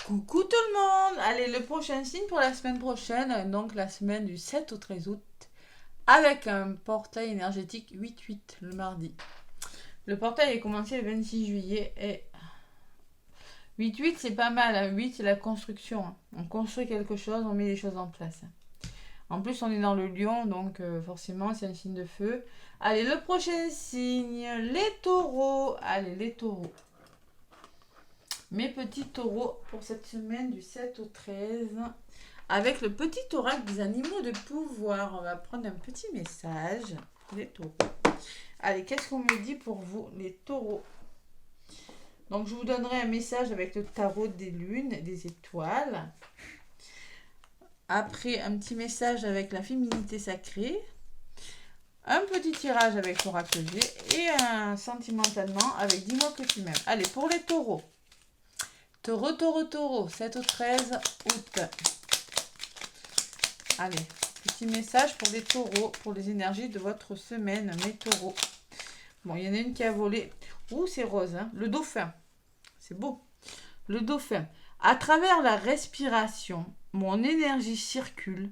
Coucou tout le monde! Allez, le prochain signe pour la semaine prochaine, donc la semaine du 7 au 13 août, avec un portail énergétique 8-8 le mardi. Le portail est commencé le 26 juillet et 8-8 c'est pas mal, hein. 8 c'est la construction. On construit quelque chose, on met les choses en place. En plus on est dans le lion, donc forcément c'est un signe de feu. Allez, le prochain signe, les taureaux. Allez, les taureaux. Mes petits taureaux pour cette semaine du 7 au 13 avec le petit oracle des animaux de pouvoir. On va prendre un petit message pour les taureaux. Allez, qu'est-ce qu'on me dit pour vous, les taureaux? Donc, je vous donnerai un message avec le tarot des lunes, des étoiles. Après, un petit message avec la féminité sacrée. Un petit tirage avec l'oracle G. Et un sentimentalement avec dis-moi que tu m'aimes. Allez, pour les taureaux. Taureau, taureau, taureau, 7 au 13 août. Allez, petit message pour les taureaux, pour les énergies de votre semaine, mes taureaux. Bon, il y en a une qui a volé. Ouh, c'est rose, hein. Le dauphin. C'est beau. Le dauphin. À travers la respiration, mon énergie circule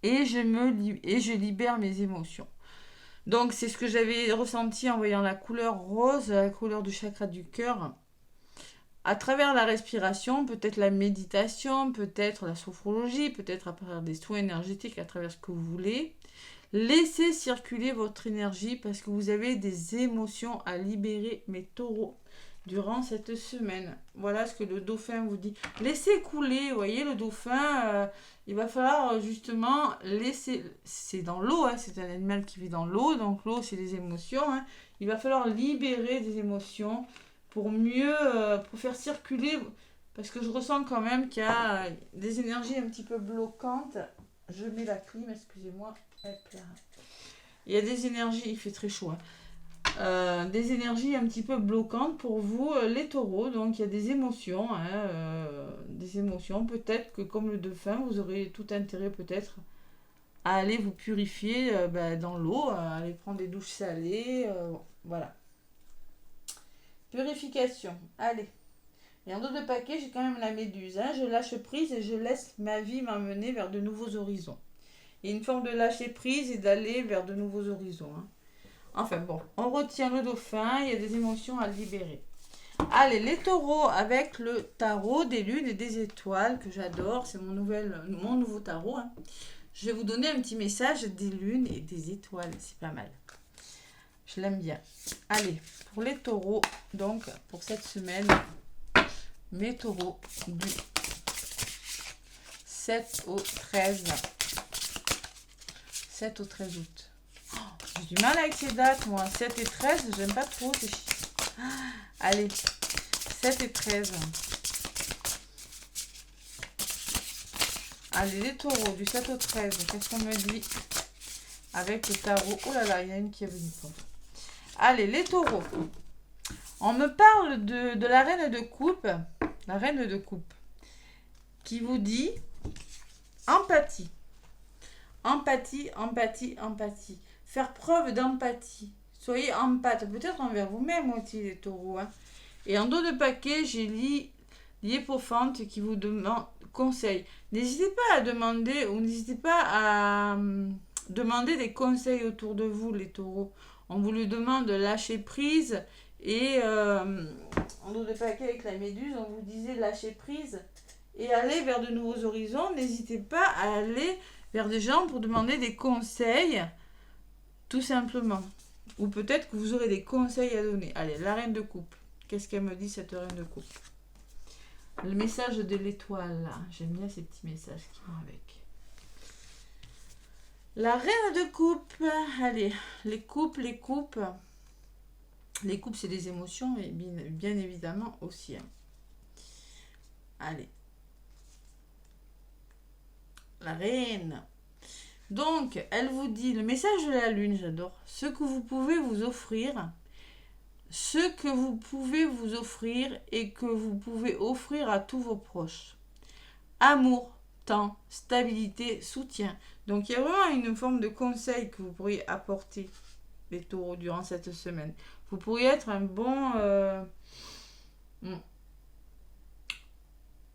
et je libère mes émotions. Donc, c'est ce que j'avais ressenti en voyant la couleur rose, la couleur du chakra du cœur. À travers la respiration, peut-être la méditation, peut-être la sophrologie, peut-être à travers des soins énergétiques, à travers ce que vous voulez. Laissez circuler votre énergie parce que vous avez des émotions à libérer, mes taureaux, durant cette semaine. Voilà ce que le dauphin vous dit. Laissez couler, vous voyez, le dauphin, il va falloir justement laisser... C'est dans l'eau, hein, c'est un animal qui vit dans l'eau, donc l'eau, c'est des émotions. Hein. Il va falloir libérer des émotions pour mieux, pour faire circuler, parce que je ressens quand même qu'il y a des énergies un petit peu bloquantes. Je mets la clim, excusez-moi. Il y a des énergies, il fait très chaud, hein. Des énergies un petit peu bloquantes pour vous, les taureaux. Donc il y a des émotions, hein, des émotions. Peut-être que comme le dauphin, vous aurez tout intérêt peut-être à aller vous purifier dans l'eau, aller prendre des douches salées, voilà. Purification, allez. Et en dos de paquet, j'ai quand même la méduse. Hein. Je lâche prise et je laisse ma vie m'amener vers de nouveaux horizons. Il y a une forme de lâcher prise et d'aller vers de nouveaux horizons. Hein. Enfin bon, on retient le dauphin, il y a des émotions à libérer. Allez, les taureaux avec le tarot des lunes et des étoiles que j'adore. C'est mon nouveau tarot. Hein. Je vais vous donner un petit message des lunes et des étoiles. C'est pas mal. Je l'aime bien. Allez, pour les taureaux, donc pour cette semaine, mes taureaux du 7 au 13. 7 au 13 août. Oh, j'ai du mal avec ces dates, moi. 7 et 13, j'aime pas trop ces chiffres. Allez, 7 et 13. Allez, les taureaux du 7 au 13, qu'est-ce qu'on me dit avec le tarot? Oh là là, il y a une qui est venue. Allez, les taureaux. On me parle de la reine de coupe. La reine de coupe. Qui vous dit empathie. Empathie, empathie, empathie. Faire preuve d'empathie. Soyez empathe. Peut-être envers vous-même aussi, les taureaux. Hein. Et en dos de paquet, j'ai l'hypophante qui vous demande conseil. N'hésitez pas à demander ou n'hésitez pas à demander des conseils autour de vous, les taureaux. On vous le demande de lâcher prise. Et en dos de paquet avec la méduse, on vous disait lâcher prise et aller vers de nouveaux horizons. N'hésitez pas à aller vers des gens pour demander des conseils, tout simplement. Ou peut-être que vous aurez des conseils à donner. Allez, la reine de coupe. Qu'est-ce qu'elle me dit, cette reine de coupe? Le message de l'étoile, là. J'aime bien ces petits messages qui vont avec. La reine de coupe. Allez, les coupes, les coupes. Les coupes, c'est des émotions, mais bien évidemment aussi. Hein. Allez. La reine. Donc, elle vous dit, le message de la lune, j'adore. Ce que vous pouvez vous offrir. Ce que vous pouvez vous offrir et que vous pouvez offrir à tous vos proches. Amour, temps, stabilité, soutien. Donc, il y a vraiment une forme de conseil que vous pourriez apporter, les taureaux, durant cette semaine. Vous pourriez être un bon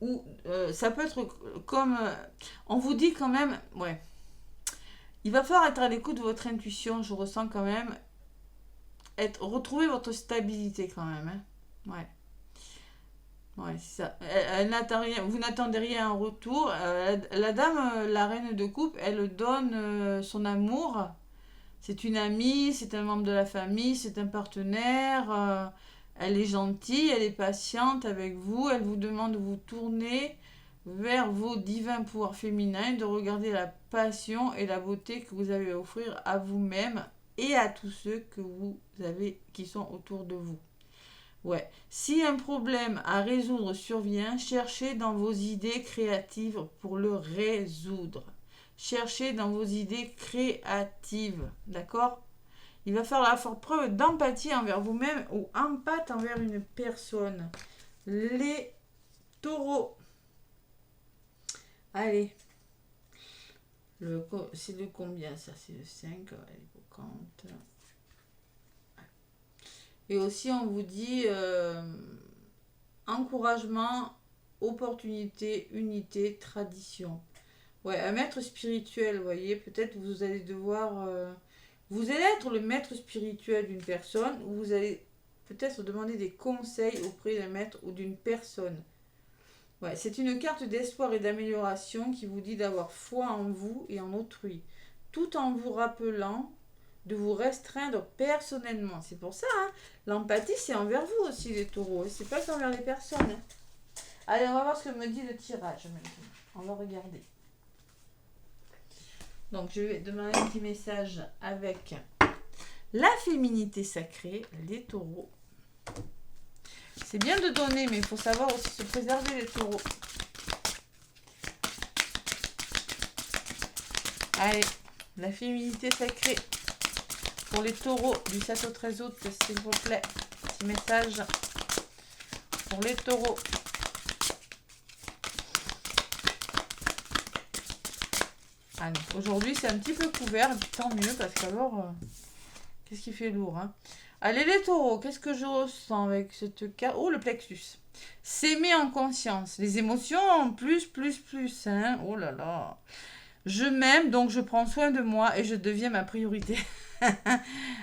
ou ça peut être comme... on vous dit quand même... Ouais. Il va falloir être à l'écoute de votre intuition, je ressens quand même. Retrouver votre stabilité quand même. Hein. Ouais. Ouais, c'est ça. Elle n'attend rien, vous n'attendez rien en retour. La dame, la reine de coupe, elle donne son amour. C'est une amie, c'est un membre de la famille, c'est un partenaire. Elle est gentille, elle est patiente avec vous. Elle vous demande de vous tourner vers vos divins pouvoirs féminins, de regarder la passion et la beauté que vous avez à offrir à vous-même et à tous ceux que vous avez qui sont autour de vous. Ouais. Si un problème à résoudre survient, cherchez dans vos idées créatives pour le résoudre. Cherchez dans vos idées créatives. D'accord? Il va falloir faire preuve d'empathie envers vous-même ou empathe envers une personne. Les taureaux. Allez. C'est le combien ça? C'est le 5. Allez, vous compte. Et aussi, on vous dit encouragement, opportunité, unité, tradition. Ouais, un maître spirituel, vous voyez, peut-être vous allez devoir... vous allez être le maître spirituel d'une personne ou vous allez peut-être demander des conseils auprès d'un maître ou d'une personne. Ouais, c'est une carte d'espoir et d'amélioration qui vous dit d'avoir foi en vous et en autrui, tout en vous rappelant de vous restreindre personnellement. C'est pour ça, hein, l'empathie, c'est envers vous aussi, les taureaux. C'est pas qu'envers les personnes. Hein. Allez, on va voir ce que me dit le tirage maintenant. On va regarder. Donc, je vais demander un petit message avec la féminité sacrée, les taureaux. C'est bien de donner, mais il faut savoir aussi se préserver, les taureaux. Allez, la féminité sacrée. Pour les taureaux du 7 au 13 août, s'il vous plaît, petit message pour les taureaux. Allez, aujourd'hui c'est un petit peu couvert, tant mieux, parce qu'alors, qu'est-ce qui fait lourd, hein? Allez les taureaux, qu'est-ce que je ressens avec cette carte? Oh, le plexus. S'aimer en conscience. Les émotions, plus, hein? Oh là là. Je m'aime, donc je prends soin de moi et je deviens ma priorité.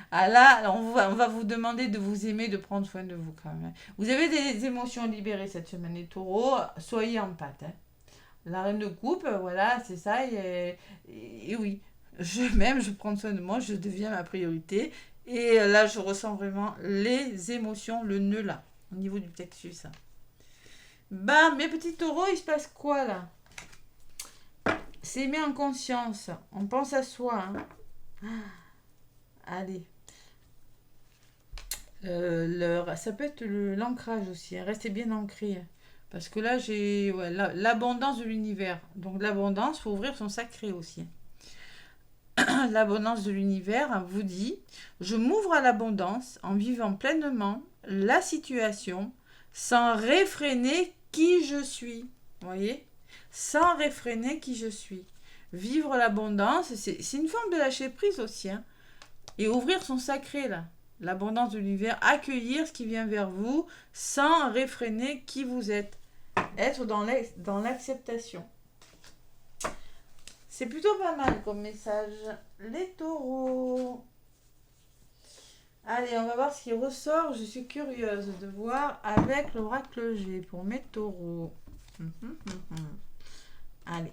Ah là, on va vous demander de vous aimer, de prendre soin de vous quand même. Vous avez des émotions libérées cette semaine, les taureaux. Soyez en pâte. Hein. La reine de coupe, voilà, c'est ça. Et oui, je m'aime, je prends soin de moi, je deviens ma priorité. Et là, je ressens vraiment les émotions, le nœud là, au niveau du plexus. Bah, mes petits taureaux, il se passe quoi là? S'aimer en conscience. On pense à soi. Hein. Allez. Ça peut être l'ancrage aussi. Hein. Restez bien ancré. Hein. Parce que là, j'ai l'abondance de l'univers. Donc l'abondance, il faut ouvrir son sacré aussi. L'abondance de l'univers vous dit, je m'ouvre à l'abondance en vivant pleinement la situation sans réfréner qui je suis. Vous voyez? Sans réfréner qui je suis. Vivre l'abondance, c'est une forme de lâcher prise aussi. Hein. Et ouvrir son sacré, là. L'abondance de l'univers, accueillir ce qui vient vers vous sans réfréner qui vous êtes. Être dans l'acceptation. C'est plutôt pas mal comme message. Les taureaux. Allez, on va voir ce qui ressort. Je suis curieuse de voir avec l'oracle G pour mes taureaux. Allez.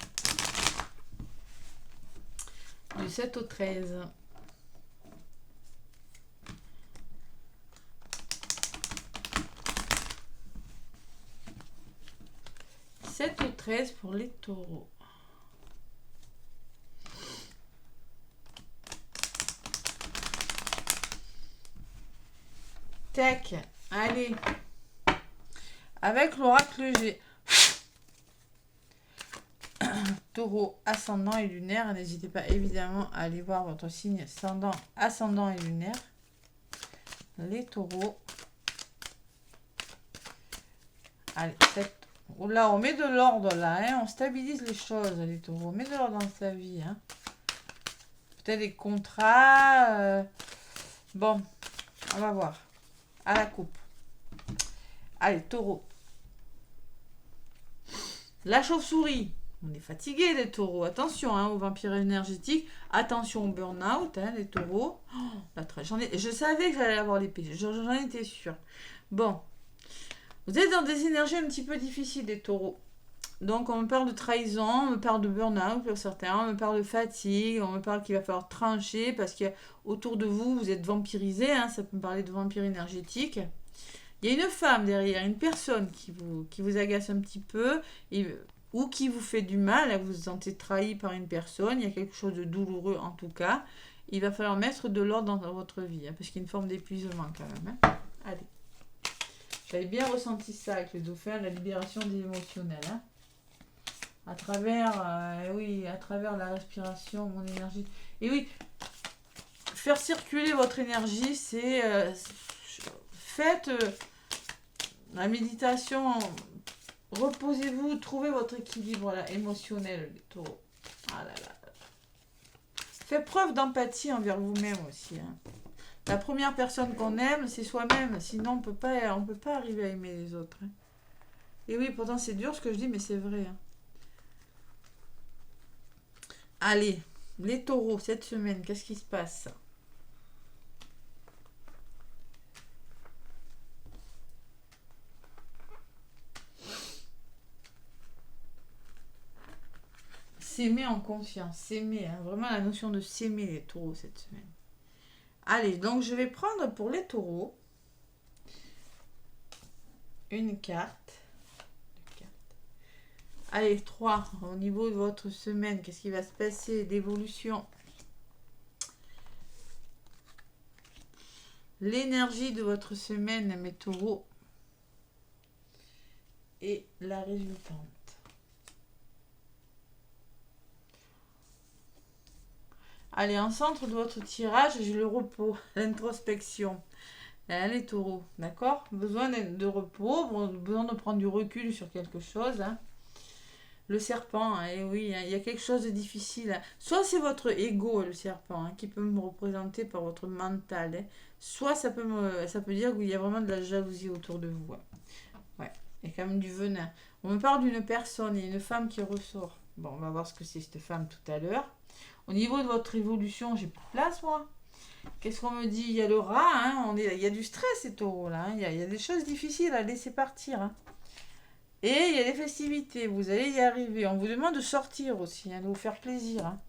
Du 7 au 13. 7 au 13 pour les taureaux. Tac, allez. Avec l'oracle G. Taureau, ascendant et lunaire. N'hésitez pas évidemment à aller voir votre signe ascendant et lunaire. Les taureaux. Allez, 7. Oh là, on met de l'ordre là, hein. On stabilise les choses, les taureaux. On met de l'ordre dans sa vie. Hein. Peut-être des contrats. Bon, on va voir. À la coupe. Allez, taureau. La chauve-souris. On est fatigué les taureaux. Attention hein, aux vampires énergétiques. Attention au burn-out, hein, les taureaux. Oh, je savais que j'allais avoir l'épée. J'en étais sûre. Bon. Vous êtes dans des énergies un petit peu difficiles, les taureaux. Donc, on me parle de trahison, on me parle de burn-out pour certains, on me parle de fatigue, on me parle qu'il va falloir trancher parce qu'autour de vous, vous êtes vampirisé. Hein, ça peut me parler de vampire énergétique. Il y a une femme derrière, une personne qui vous agace un petit peu ou qui vous fait du mal. Vous vous sentez trahi par une personne. Il y a quelque chose de douloureux en tout cas. Il va falloir mettre de l'ordre dans votre vie. Hein, parce qu'il y a une forme d'épuisement quand même. Hein. Allez. J'avais bien ressenti ça avec le dauphin, la libération des émotionnels. Hein. À travers la respiration, mon énergie. Et oui, faire circuler votre énergie, c'est... faites la méditation, reposez-vous, trouvez votre équilibre là, émotionnel, les taureaux. Ah là là. Faites preuve d'empathie envers vous-même aussi. Hein. La première personne qu'on aime, c'est soi-même. Sinon, on ne peut pas arriver à aimer les autres. Hein. Et oui, pourtant, c'est dur ce que je dis, mais c'est vrai. Hein. Allez, les taureaux, cette semaine, qu'est-ce qui se passe ? S'aimer en confiance, s'aimer, hein, vraiment la notion de s'aimer les taureaux cette semaine. Allez, donc je vais prendre pour les taureaux une carte. Allez, 3, au niveau de votre semaine, qu'est-ce qui va se passer d'évolution? L'énergie de votre semaine, mes taureaux, et la résultante. Allez, en centre de votre tirage, j'ai le repos, l'introspection. Les taureaux, d'accord? Besoin de repos, besoin de prendre du recul sur quelque chose. Hein. Le serpent, hein, et oui, hein, il y a quelque chose de difficile. Hein. Soit c'est votre ego, le serpent, hein, qui peut me représenter par votre mental. Hein. Soit ça peut dire qu'il y a vraiment de la jalousie autour de vous. Hein. Ouais, il y a quand même du venin. On me parle d'une personne, il y a une femme qui ressort. Bon, on va voir ce que c'est cette femme tout à l'heure. Au niveau de votre évolution, j'ai plus de place, moi. Qu'est-ce qu'on me dit? Il y a le rat, hein, il y a du stress, ces taureaux, là. Hein, il y a des choses difficiles à laisser partir. Hein. Et il y a des festivités, vous allez y arriver. On vous demande de sortir aussi, hein, de vous faire plaisir. Hein.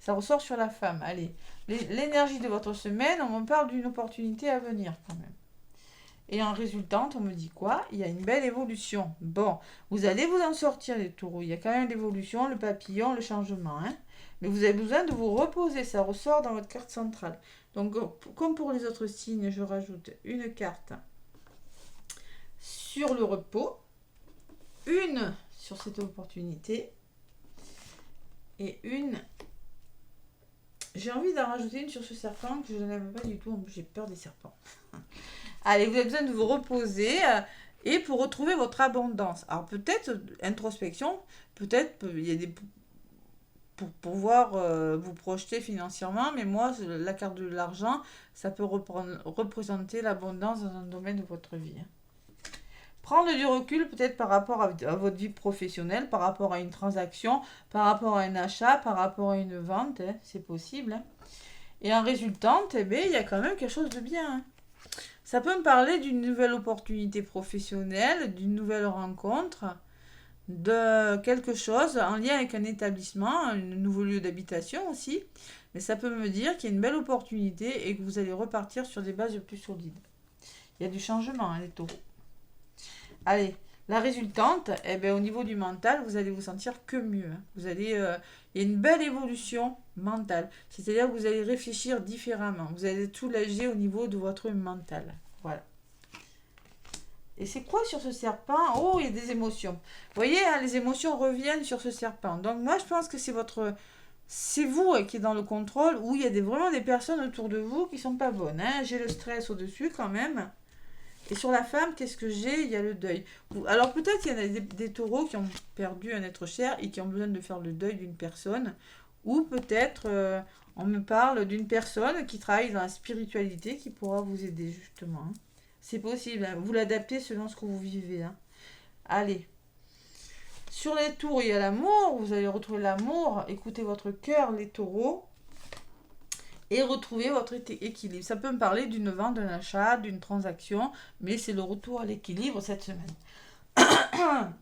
Ça ressort sur la femme. Allez, l'énergie de votre semaine, on me parle d'une opportunité à venir quand même. Et en résultante, on me dit quoi? Il y a une belle évolution. Bon, vous allez vous en sortir les taureaux. Il y a quand même l'évolution, le papillon, le changement. Hein. Mais vous avez besoin de vous reposer. Ça ressort dans votre carte centrale. Donc, comme pour les autres signes, je rajoute une carte sur le repos. Une sur cette opportunité et une, j'ai envie d'en rajouter une sur ce serpent que je n'aime pas du tout, j'ai peur des serpents. Allez, vous avez besoin de vous reposer et pour retrouver votre abondance. Alors peut-être introspection, peut-être il y a des pour pouvoir vous projeter financièrement, mais moi la carte de l'argent, ça peut représenter l'abondance dans un domaine de votre vie. Prendre du recul peut-être par rapport à votre vie professionnelle, par rapport à une transaction, par rapport à un achat, par rapport à une vente, hein, c'est possible. Hein. Et en résultante, eh bien, il y a quand même quelque chose de bien. Hein. Ça peut me parler d'une nouvelle opportunité professionnelle, d'une nouvelle rencontre, de quelque chose en lien avec un établissement, un nouveau lieu d'habitation aussi. Mais ça peut me dire qu'il y a une belle opportunité et que vous allez repartir sur des bases plus solides. Il y a du changement, hein, les taureaux. Allez, la résultante, eh bien, au niveau du mental, vous allez vous sentir que mieux. Hein. Il y a une belle évolution mentale. C'est-à-dire que vous allez réfléchir différemment. Vous allez être soulagé au niveau de votre mental. Voilà. Et c'est quoi sur ce serpent? Oh, il y a des émotions. Vous voyez, hein, les émotions reviennent sur ce serpent. Donc moi, je pense que c'est vous qui êtes dans le contrôle, où il y a vraiment des personnes autour de vous qui sont pas bonnes. Hein. J'ai le stress au-dessus quand même. Et sur la femme, qu'est-ce que j'ai? Il y a le deuil. Alors peut-être qu'il y en a des taureaux qui ont perdu un être cher et qui ont besoin de faire le deuil d'une personne. Ou peut-être on me parle d'une personne qui travaille dans la spiritualité qui pourra vous aider justement. Hein. C'est possible, hein. Vous l'adaptez selon ce que vous vivez. Hein. Allez. Sur les tours, il y a l'amour. Vous allez retrouver l'amour. Écoutez votre cœur, les taureaux. Et retrouver votre équilibre. Ça peut me parler d'une vente, d'un achat, d'une transaction. Mais c'est le retour à l'équilibre cette semaine.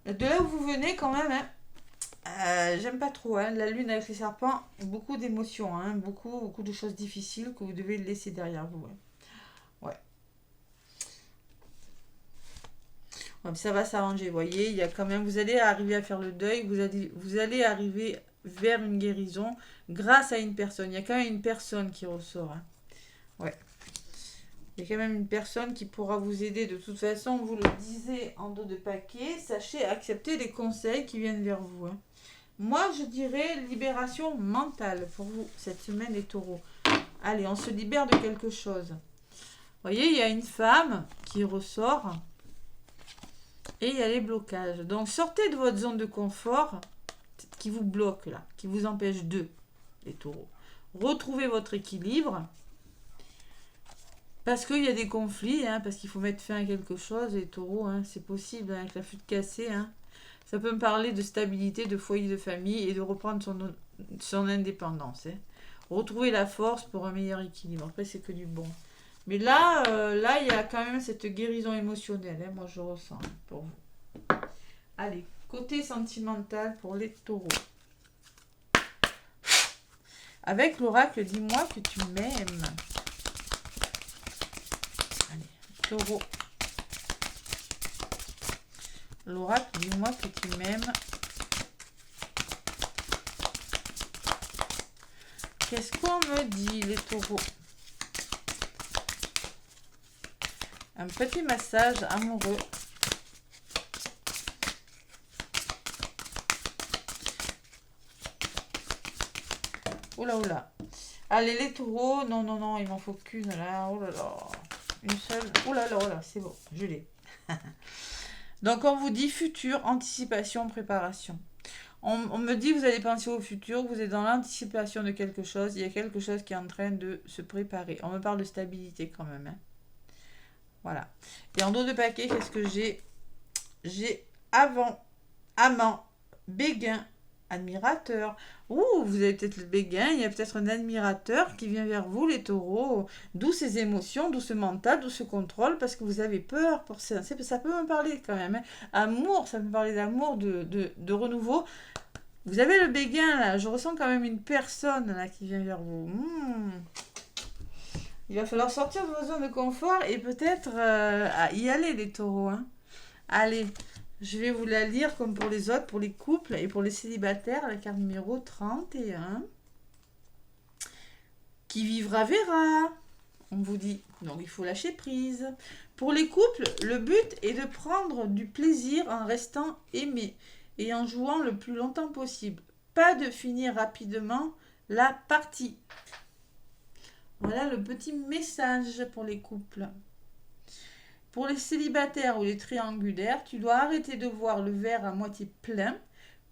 De là où vous venez quand même, hein, j'aime pas trop. Hein, la lune avec les serpents, beaucoup d'émotions. Hein, beaucoup de choses difficiles que vous devez laisser derrière vous. Hein. Ouais. Ouais, ça va s'arranger, vous voyez, il y a quand même, vous allez arriver à faire le deuil, vous allez arriver vers une guérison grâce à une personne. Il y a quand même une personne qui ressort. Hein. Ouais. Il y a quand même une personne qui pourra vous aider. De toute façon, vous le disiez en dos de paquet, sachez accepter les conseils qui viennent vers vous. Hein. Moi, je dirais libération mentale pour vous cette semaine, les taureaux. Allez, on se libère de quelque chose. Vous voyez, il y a une femme qui ressort. Et il y a les blocages. Donc, sortez de votre zone de confort qui vous bloque là, qui vous empêche les taureaux. Retrouvez votre équilibre. Parce qu'il y a des conflits, hein, parce qu'il faut mettre fin à quelque chose, les taureaux, hein, c'est possible, hein, avec la flûte cassée. Hein. Ça peut me parler de stabilité, de foyer de famille et de reprendre son indépendance. Hein. Retrouver la force pour un meilleur équilibre. Après, c'est que du bon. Mais là, il y a quand même cette guérison émotionnelle. Hein, moi, je ressens pour vous. Allez, côté sentimental pour les taureaux. Avec l'oracle, dis-moi que tu m'aimes. Allez, taureau. L'oracle, dis-moi que tu m'aimes. Qu'est-ce qu'on me dit, les taureaux? Un petit massage amoureux. Oula, oula. Allez, les taureaux. Non, non, non, il m'en faut qu'une là. Oh là là. Une seule. Oula, là, là, c'est bon. Je l'ai. Donc, on vous dit futur, anticipation, préparation. On me dit, vous allez penser au futur, vous êtes dans l'anticipation de quelque chose. Il y a quelque chose qui est en train de se préparer. On me parle de stabilité quand même. Hein. Voilà. Et en dos de paquet, qu'est-ce que j'ai? J'ai amant, béguin, admirateur. Ouh, vous avez peut-être le béguin, il y a peut-être un admirateur qui vient vers vous, les taureaux. D'où ces émotions, d'où ce mental, d'où ce contrôle, parce que vous avez peur pour ça. Ça peut me parler quand même. Hein. Amour, ça peut me parler d'amour, de renouveau. Vous avez le béguin là, je ressens quand même une personne là qui vient vers vous. Il va falloir sortir de vos zones de confort et peut-être y aller, les taureaux. Hein. Allez, je vais vous la lire comme pour les autres, pour les couples et pour les célibataires, la carte numéro 31. Qui vivra verra, on vous dit. Donc, il faut lâcher prise. Pour les couples, le but est de prendre du plaisir en restant aimé et en jouant le plus longtemps possible. Pas de finir rapidement la partie. Voilà le petit message pour les couples. Pour les célibataires ou les triangulaires, tu dois arrêter de voir le verre à moitié plein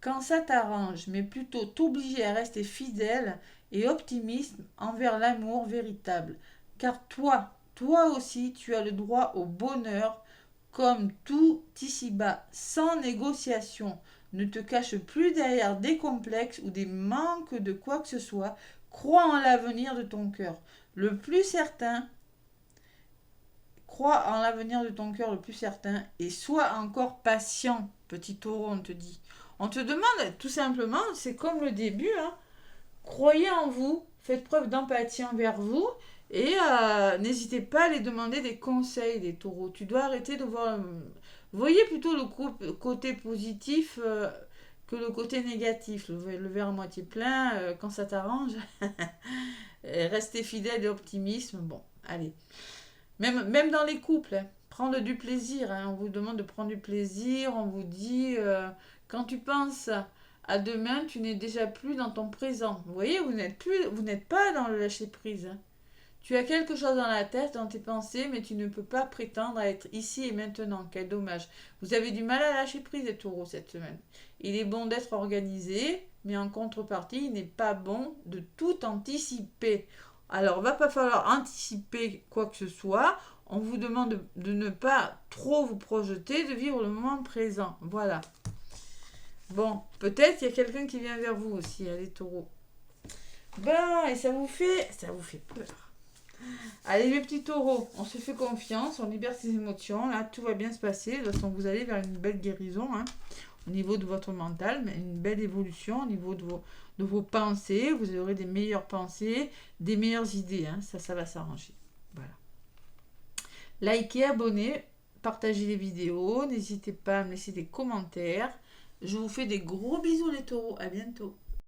quand ça t'arrange, mais plutôt t'obliger à rester fidèle et optimiste envers l'amour véritable. Car toi aussi, tu as le droit au bonheur comme tout ici-bas, sans négociation. Ne te cache plus derrière des complexes ou des manques de quoi que ce soit. Crois en l'avenir de ton cœur. Le plus certain, crois en l'avenir de ton cœur le plus certain et sois encore patient, petit taureau, on te dit. On te demande tout simplement, c'est comme le début, hein, croyez en vous, faites preuve d'empathie envers vous et n'hésitez pas à les demander des conseils, les taureaux. Tu dois arrêter de voir... Voyez plutôt le côté positif que le côté négatif. Le verre à moitié plein, quand ça t'arrange. Restez fidèle et optimiste. Bon, allez. Même dans les couples, hein, prendre du plaisir. Hein, on vous demande de prendre du plaisir. On vous dit, quand tu penses à demain, tu n'es déjà plus dans ton présent. Vous voyez, vous n'êtes pas dans le lâcher-prise. Hein. Tu as quelque chose dans la tête, dans tes pensées, mais tu ne peux pas prétendre à être ici et maintenant. Quel dommage. Vous avez du mal à lâcher prise, les taureaux, cette semaine. Il est bon d'être organisé, mais en contrepartie, il n'est pas bon de tout anticiper. Alors, il ne va pas falloir anticiper quoi que ce soit. On vous demande de ne pas trop vous projeter, de vivre le moment présent. Voilà. Bon, peut-être il y a quelqu'un qui vient vers vous aussi, hein, les taureaux. Ben, et ça vous fait peur. Allez, mes petits taureaux, on se fait confiance, on libère ses émotions. Là, tout va bien se passer. De toute façon, vous allez vers une belle guérison, hein, au niveau de votre mental, mais une belle évolution au niveau de vos pensées. Vous aurez des meilleures pensées, des meilleures idées. Hein. Ça va s'arranger. Voilà. Likez, abonnez, partagez les vidéos. N'hésitez pas à me laisser des commentaires. Je vous fais des gros bisous, les taureaux. À bientôt.